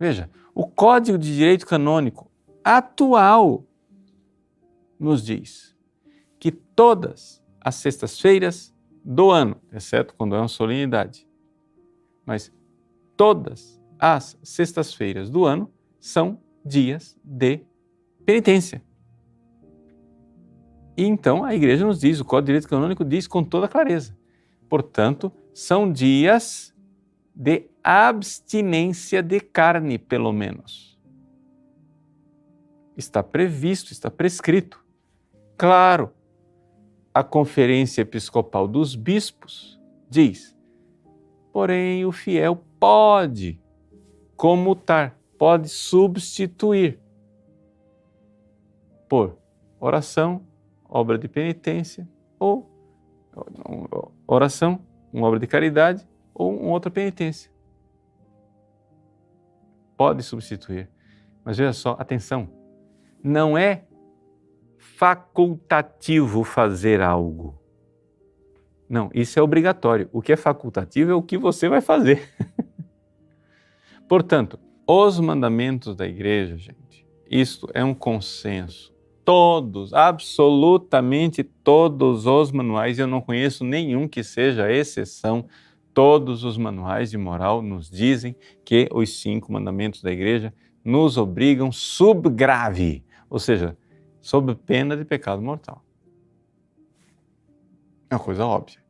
Veja, o Código de Direito Canônico atual nos diz que todas as sextas-feiras do ano, exceto quando é uma solenidade, mas todas as sextas-feiras do ano são dias de penitência. E então a Igreja nos diz, o Código de Direito Canônico diz com toda clareza, portanto, são dias de abstinência de carne, pelo menos. Está previsto, está prescrito. Claro, a Conferência Episcopal dos Bispos diz, porém o fiel pode comutar, pode substituir por oração, obra de penitência, ou oração, uma obra de caridade, ou uma outra penitência. Pode substituir. Mas veja só, atenção, não é facultativo fazer algo. Não, isso é obrigatório. O que é facultativo é o que você vai fazer. Portanto, os mandamentos da Igreja, gente, isto é um consenso. Todos, absolutamente todos os manuais, eu não conheço nenhum que seja exceção, todos os manuais de moral nos dizem que os 5 mandamentos da Igreja nos obrigam sub grave, ou seja, sob pena de pecado mortal. É uma coisa óbvia.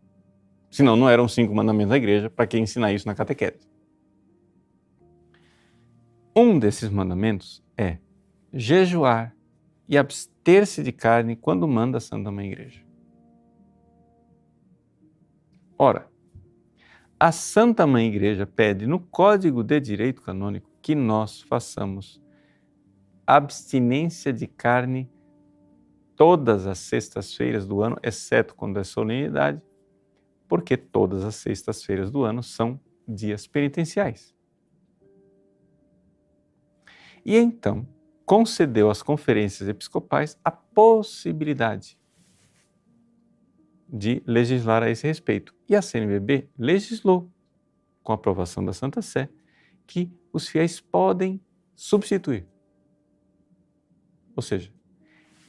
Senão não eram 5 mandamentos da Igreja, para que ensinar isso na catequese? Um desses mandamentos é jejuar e abster-se de carne quando manda a Santa Mãe Igreja. Ora, a Santa Mãe Igreja pede no Código de Direito Canônico que nós façamos abstinência de carne todas as sextas-feiras do ano, exceto quando é solenidade, porque todas as sextas-feiras do ano são dias penitenciais. E então concedeu às conferências episcopais a possibilidade de legislar a esse respeito. E a CNBB legislou, com a aprovação da Santa Sé, que os fiéis podem substituir. Ou seja,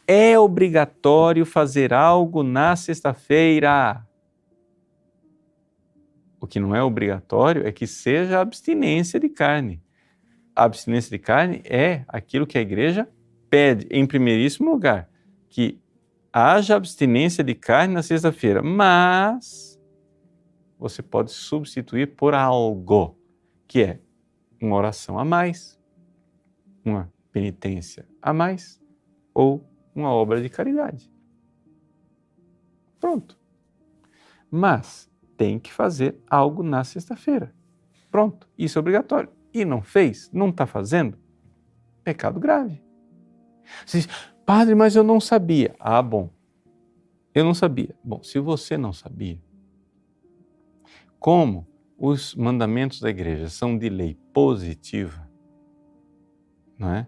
é obrigatório fazer algo na sexta-feira. O que não é obrigatório é que seja a abstinência de carne. A abstinência de carne é aquilo que a Igreja pede, em primeiríssimo lugar, que haja abstinência de carne na sexta-feira, mas você pode substituir por algo, que é uma oração a mais, uma penitência a mais ou uma obra de caridade. Pronto. Mas tem que fazer algo na sexta-feira. Pronto, isso é obrigatório. E não fez, não está fazendo, pecado grave. Você diz, padre, mas eu não sabia. Ah, bom, eu não sabia. Bom, se você não sabia, como os mandamentos da Igreja são de lei positiva, não é?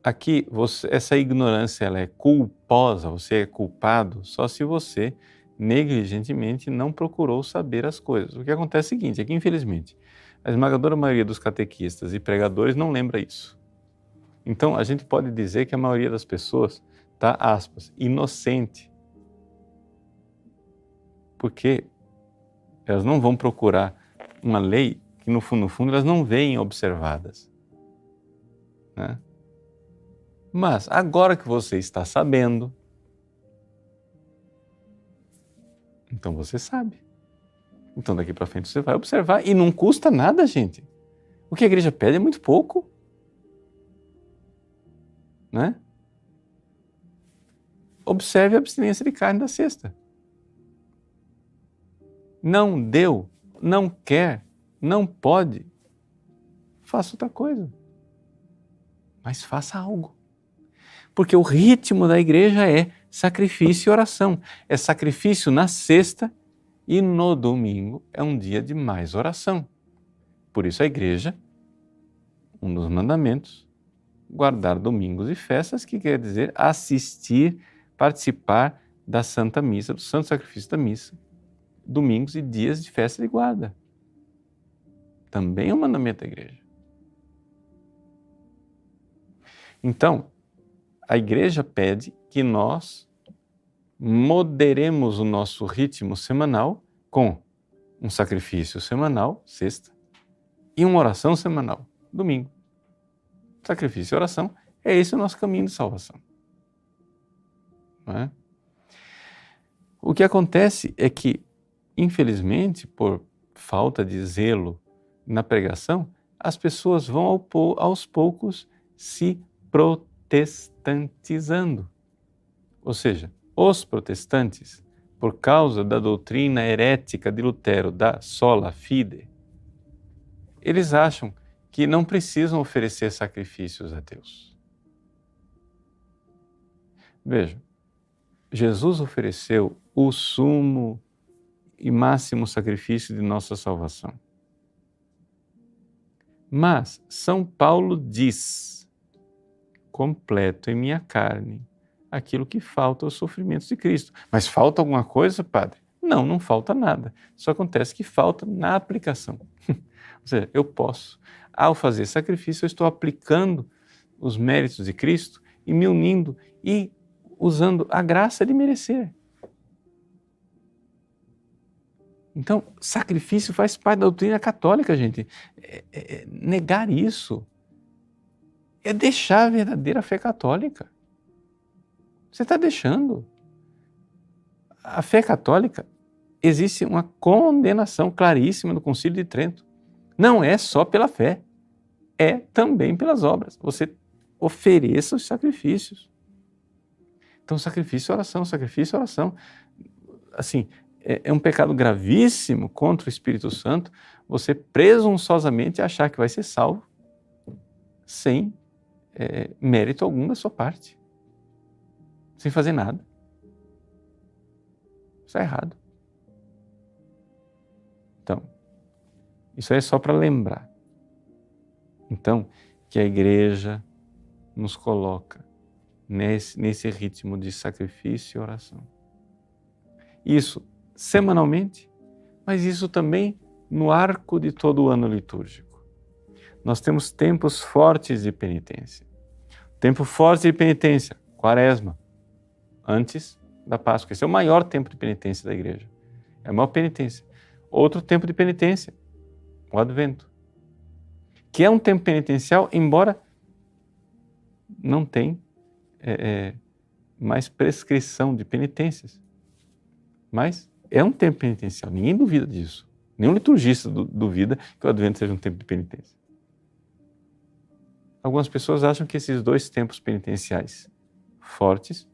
Aqui, essa ignorância ela é culposa, você é culpado só se você negligentemente não procurou saber as coisas. O que acontece é o seguinte, é que infelizmente a esmagadora maioria dos catequistas e pregadores não lembra isso. Então a gente pode dizer que a maioria das pessoas está, aspas, inocente, porque elas não vão procurar uma lei que no fundo elas não veem observadas, né? Mas agora que você está sabendo, então você sabe. Então daqui para frente você vai observar e não custa nada, gente. O que a Igreja pede é muito pouco, né? Observe a abstinência de carne da sexta. Não deu, não quer, não pode, faça outra coisa. Mas faça algo. Porque o ritmo da Igreja é sacrifício e oração. É sacrifício na sexta e no domingo é um dia de mais oração. Por isso a Igreja, um dos mandamentos, guardar domingos e festas, que quer dizer assistir, participar da Santa Missa, do Santo Sacrifício da Missa, domingos e dias de festa de guarda. Também é um mandamento da igreja. Então, a igreja pede que nós moderemos o nosso ritmo semanal com um sacrifício semanal, sexta, e uma oração semanal, domingo. Sacrifício e oração, é esse o nosso caminho de salvação. Não é? O que acontece é que, infelizmente, por falta de zelo na pregação, as pessoas vão aos poucos se protestantizando. Ou seja, os protestantes, por causa da doutrina herética de Lutero, da sola fide, eles acham que não precisam oferecer sacrifícios a Deus. Veja, Jesus ofereceu o sumo e máximo sacrifício de nossa salvação. Mas São Paulo diz: completo em minha carne aquilo que falta aos sofrimentos de Cristo. Mas falta alguma coisa, padre? Não, não falta nada. Só acontece que falta na aplicação. Ou seja, eu posso, ao fazer sacrifício, eu estou aplicando os méritos de Cristo e me unindo e usando a graça de merecer. Então, sacrifício faz parte da doutrina católica, gente. Negar isso é deixar a verdadeira fé católica. Você está deixando. A fé católica, existe uma condenação claríssima do Concílio de Trento. Não é só pela fé, é também pelas obras. Você ofereça os sacrifícios. Então, sacrifício e oração, sacrifício e oração. Assim, é um pecado gravíssimo contra o Espírito Santo você presunçosamente achar que vai ser salvo sem mérito algum da sua parte. Sem fazer nada. Isso é errado. Então, isso aí é só para lembrar. Então, que a igreja nos coloca nesse ritmo de sacrifício e oração. Isso semanalmente, mas isso também no arco de todo o ano litúrgico. Nós temos tempos fortes de penitência. Tempo forte de penitência, Quaresma, antes da Páscoa. Esse é o maior tempo de penitência da igreja. É a maior penitência. Outro tempo de penitência, o Advento, que é um tempo penitencial, embora não tenha mais prescrição de penitências. Mas é um tempo penitencial, ninguém duvida disso. Nenhum liturgista duvida que o Advento seja um tempo de penitência. Algumas pessoas acham que esses dois tempos penitenciais fortes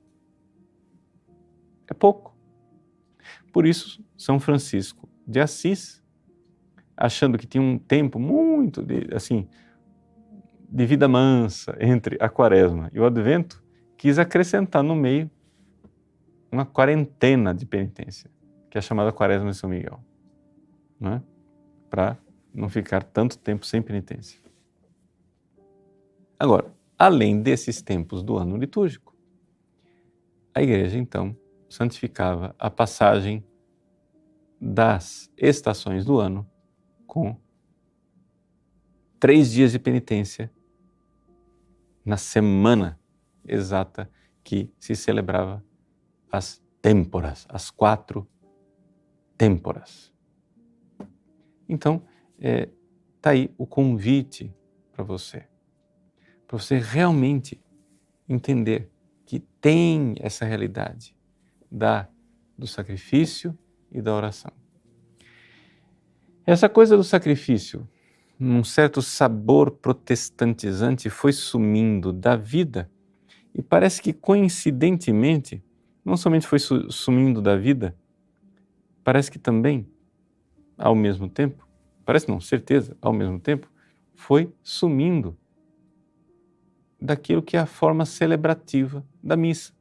é pouco. Por isso, São Francisco de Assis, achando que tinha um tempo muito de vida mansa entre a Quaresma e o Advento, quis acrescentar no meio uma quarentena de penitência, que é a chamada Quaresma de São Miguel, não é? Para não ficar tanto tempo sem penitência. Agora, além desses tempos do ano litúrgico, a igreja, então, santificava a passagem das estações do ano com 3 dias de penitência na semana exata que se celebrava as têmporas, as 4 têmporas. Então, está aí o convite para você realmente entender que tem essa realidade do sacrifício e da oração. Essa coisa do sacrifício, um certo sabor protestantizante foi sumindo da vida e parece que coincidentemente, não somente foi sumindo da vida, parece que também, ao mesmo tempo, certeza, ao mesmo tempo, foi sumindo daquilo que é a forma celebrativa da missa.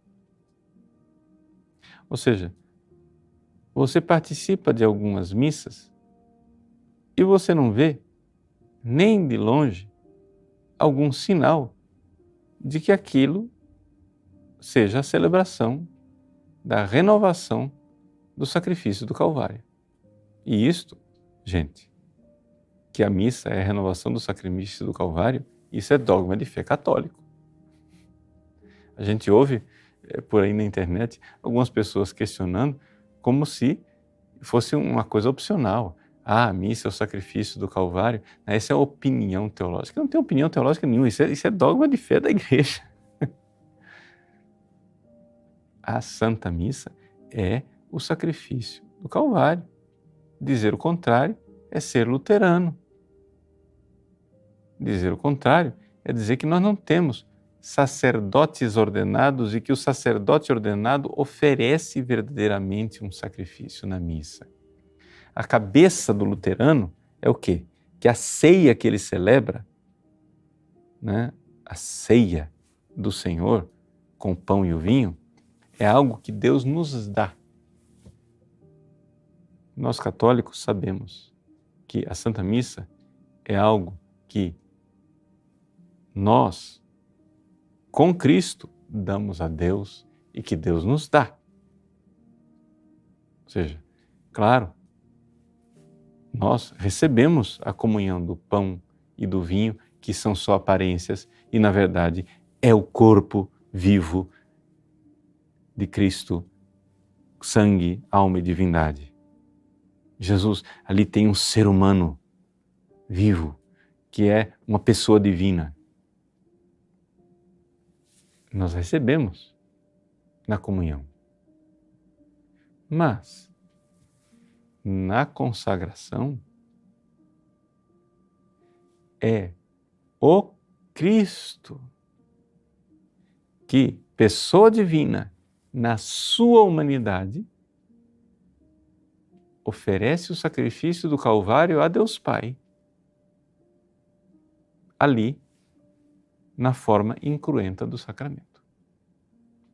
Ou seja, você participa de algumas missas e você não vê, nem de longe, algum sinal de que aquilo seja a celebração da renovação do sacrifício do Calvário. E isto, gente, que a missa é a renovação do sacrifício do Calvário, isso é dogma de fé católico. A gente ouve por aí na internet algumas pessoas questionando como se fosse uma coisa opcional. A missa é o sacrifício do Calvário. Essa é a opinião teológica. Não tem opinião teológica nenhuma, isso é dogma de fé da igreja. A Santa Missa é o sacrifício do Calvário. Dizer o contrário é ser luterano. Dizer o contrário é dizer que nós não temos sacerdotes ordenados e que o sacerdote ordenado oferece verdadeiramente um sacrifício na missa. A cabeça do luterano é o quê? Que a ceia que ele celebra, né, a ceia do Senhor com o pão e o vinho, é algo que Deus nos dá. Nós católicos sabemos que a Santa Missa é algo que nós, com Cristo, damos a Deus e que Deus nos dá. Ou seja, claro, nós recebemos a comunhão do pão e do vinho, que são só aparências, e na verdade é o corpo vivo de Cristo, sangue, alma e divindade. Jesus ali tem um ser humano vivo, que é uma pessoa divina. Nós recebemos na comunhão. Mas, na consagração, é o Cristo que, pessoa divina, na sua humanidade, oferece o sacrifício do Calvário a Deus Pai, ali, na forma incruenta do sacramento.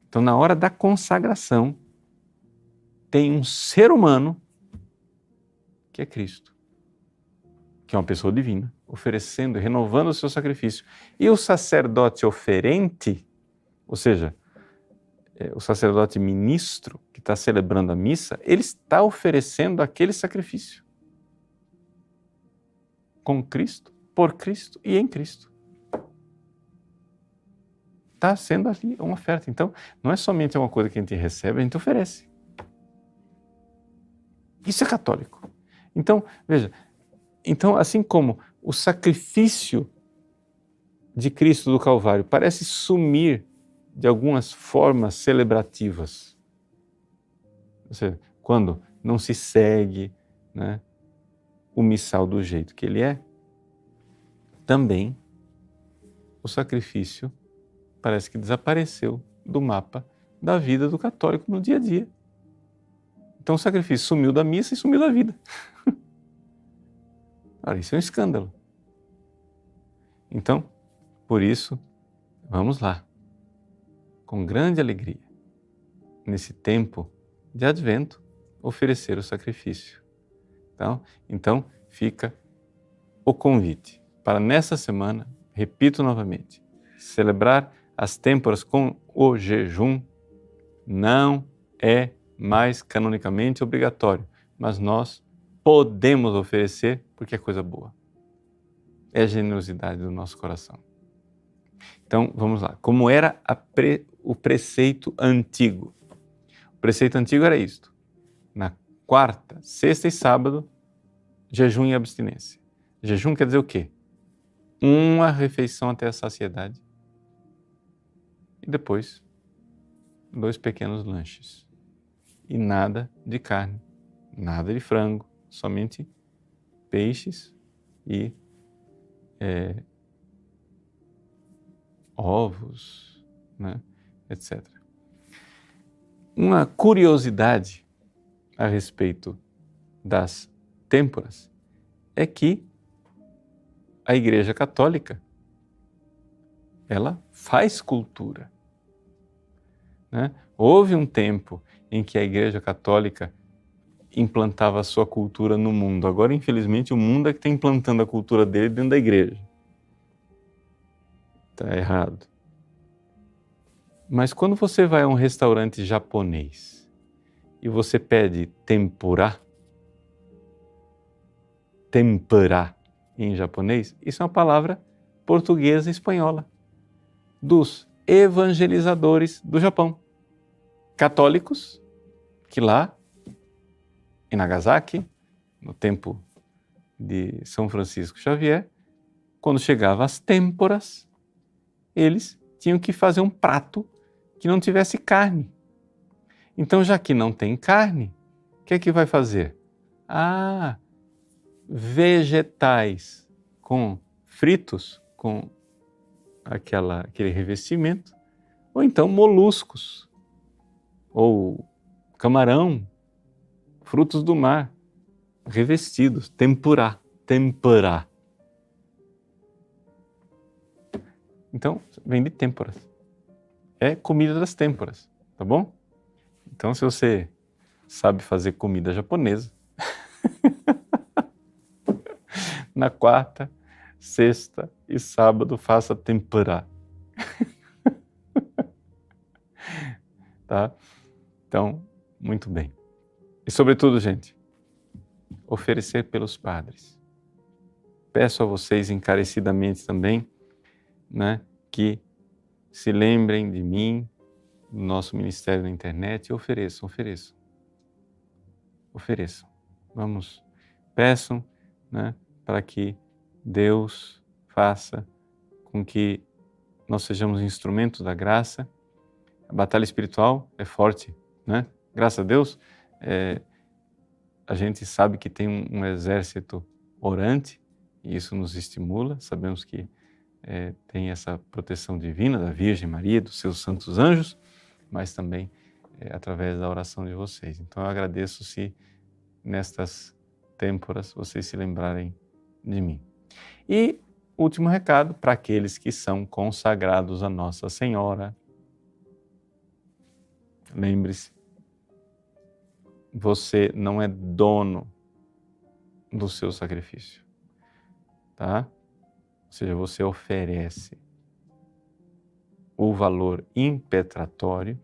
Então, na hora da consagração, tem um ser humano, que é Cristo, que é uma pessoa divina, oferecendo, renovando o seu sacrifício. E o sacerdote oferente, ou seja, o sacerdote ministro que está celebrando a missa, ele está oferecendo aquele sacrifício. Com Cristo, por Cristo e em Cristo. Está sendo ali uma oferta. Então, não é somente uma coisa que a gente recebe, a gente oferece. Isso é católico. Então, veja, assim como o sacrifício de Cristo do Calvário parece sumir de algumas formas celebrativas, ou seja, quando não se segue, né, o missal do jeito que ele é, também o sacrifício parece que desapareceu do mapa da vida do católico no dia a dia. Então o sacrifício sumiu da missa e sumiu da vida. Ora, isso é um escândalo. Então, por isso, vamos lá, com grande alegria, nesse tempo de advento, oferecer o sacrifício. Então fica o convite para nessa semana, repito novamente, celebrar as têmporas com o jejum não é mais canonicamente obrigatório, mas nós podemos oferecer porque é coisa boa. É a generosidade do nosso coração. Então, vamos lá. Como era o preceito antigo? O preceito antigo era isto. Na quarta, sexta e sábado, jejum e abstinência. Jejum quer dizer o quê? Uma refeição até a saciedade. E depois, 2 pequenos lanches. E nada de carne, nada de frango, somente peixes e ovos, né, etc. Uma curiosidade a respeito das têmporas é que a Igreja Católica, ela faz cultura, né? Houve um tempo em que a Igreja Católica implantava a sua cultura no mundo. Agora, infelizmente, o mundo é que está implantando a cultura dele dentro da igreja. Está errado. Mas quando você vai a um restaurante japonês e você pede tempura, em japonês, isso é uma palavra portuguesa e espanhola, dos evangelizadores do Japão, católicos, que lá em Nagasaki, no tempo de São Francisco Xavier, quando chegava as têmporas, eles tinham que fazer um prato que não tivesse carne. Então, já que não tem carne, o que é que vai fazer? Vegetais fritos com aquele revestimento, ou então moluscos, ou camarão, frutos do mar, revestidos, tempurá. Então, vem de têmporas. É comida das têmporas, tá bom? Então, se você sabe fazer comida japonesa, na quarta, sexta e sábado faça tempurá. Tá? Então, muito bem. E sobretudo, gente, oferecer pelos padres. Peço a vocês encarecidamente também, né, que se lembrem de mim, do nosso ministério na internet e ofereçam. Vamos, peçam, né, para que Deus faça com que nós sejamos instrumentos da graça. A batalha espiritual é forte, né? Graças a Deus, a gente sabe que tem um exército orante e isso nos estimula. Sabemos que tem essa proteção divina da Virgem Maria, dos seus santos anjos, mas também através da oração de vocês. Então eu agradeço se nestas têmporas vocês se lembrarem de mim. E último recado para aqueles que são consagrados a Nossa Senhora. Lembre-se, você não é dono do seu sacrifício, tá? Ou seja, você oferece o valor impetratório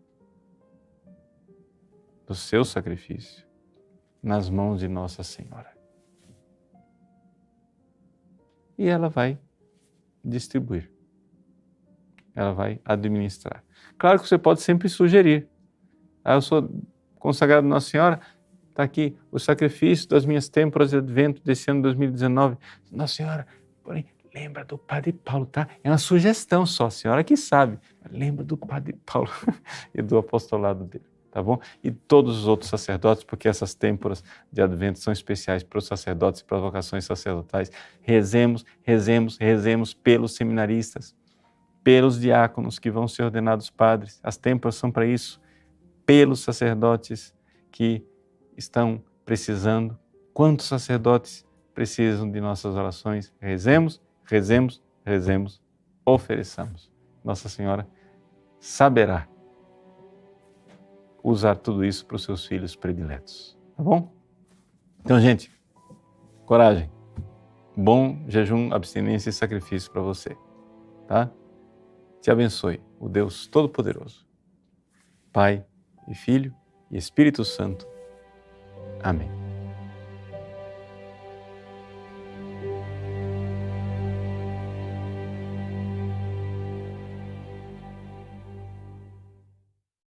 do seu sacrifício nas mãos de Nossa Senhora. E ela vai distribuir. Ela vai administrar. Claro que você pode sempre sugerir. Eu sou consagrado a Nossa Senhora, está aqui o sacrifício das minhas têmporas de advento desse ano 2019. Nossa Senhora, porém, lembra do Padre Paulo, tá? É uma sugestão só, a senhora que sabe. Lembra do Padre Paulo e do apostolado dele, tá bom? E todos os outros sacerdotes, porque essas têmporas de advento são especiais para os sacerdotes e para as vocações sacerdotais. Rezemos pelos seminaristas, pelos diáconos que vão ser ordenados padres. As têmporas são para isso. Pelos sacerdotes que estão precisando. Quantos sacerdotes precisam de nossas orações? Rezemos, ofereçamos. Nossa Senhora saberá usar tudo isso para os seus filhos prediletos. Tá bom? Então, gente, coragem. Bom jejum, abstinência e sacrifício para você. Tá? Te abençoe o Deus Todo-Poderoso, Pai e Filho e Espírito Santo. Amém.